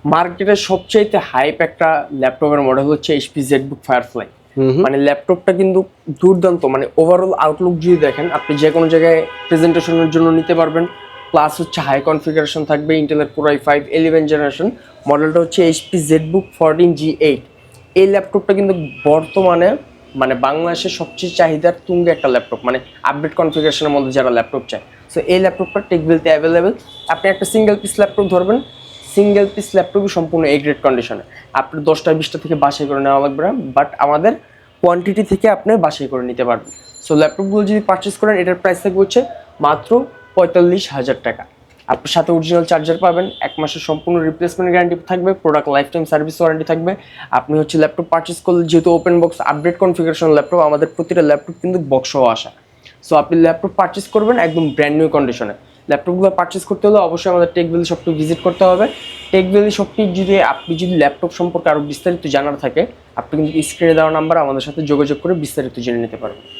মার্কেটের সবচাইতে হাইপ একটা ল্যাপটপের মডেল হচ্ছে এইচপি জেটবুক ফায়ারফ্লাই। মানে ল্যাপটপটা কিন্তু দুর্দান্ত, মানে ওভারঅল আউটলুক যদি দেখেন আপনি যে কোনো জায়গায় প্রেজেন্টেশনের জন্য নিতে পারবেন। প্লাস হচ্ছে হাই কনফিগারেশন থাকবে, ইন্টেলের কোর i5 11 জেনারেশন। মডেলটা হচ্ছে এইচপি জেটবুক 14G8। এই ল্যাপটপটা কিন্তু বর্তমানে মানে বাংলাদেশের সবচেয়ে চাহিদার তুঙ্গে একটা ল্যাপটপ, মানে আপডেট কনফিগারেশনের মধ্যে যারা ল্যাপটপ চায়। সো এই ল্যাপটপটা টেকভিলতে অ্যাভেলেবেল। আপনি একটা সিঙ্গেল পিস ল্যাপটপ ধরবেন, সিঙ্গেল পিস ল্যাপটপই সম্পূর্ণ এ গ্রেড কন্ডিশনে। আপনি 10টা 20টা থেকে বাছাই করে নেওয়া লাগবে না, বাট আমাদের কোয়ান্টিটি থেকে আপনি বাছাই করে নিতে পারবেন। সো ল্যাপটপগুলো যদি পারচেস করেন এটার প্রাইস থাকবে হচ্ছে মাত্র 45,000 টাকা। আপনার সাথে অরিজিনাল চার্জার পাবেন, 1 মাসের সম্পূর্ণ রিপ্লেসমেন্ট গ্যারান্টি থাকবে, product life time service warranty থাকবে। আপনি হচ্ছে ল্যাপটপ পারচেস করলে, যেহেতু open box update configuration laptop, আমাদের প্রতিটা ল্যাপটপ কিন্তু বক্স সহ আসা। সো আপনি ল্যাপটপ পারচেস করবেন একদম ব্র্যান্ড নিউ কন্ডিশনে। ল্যাপটপগুলো পারচেস করতে হলে অবশ্যই আমাদের টেক ভ্যালি শপটি ভিজিট করতে হবে। টেক ভ্যালি শপটি যদি আপনি ল্যাপটপ সম্পর্কে আরও বিস্তারিত জানার থাকে, আপনি কিন্তু স্ক্রিনে দেওয়া নাম্বার আমাদের সাথে যোগাযোগ করে বিস্তারিত জেনে নিতে পারবেন।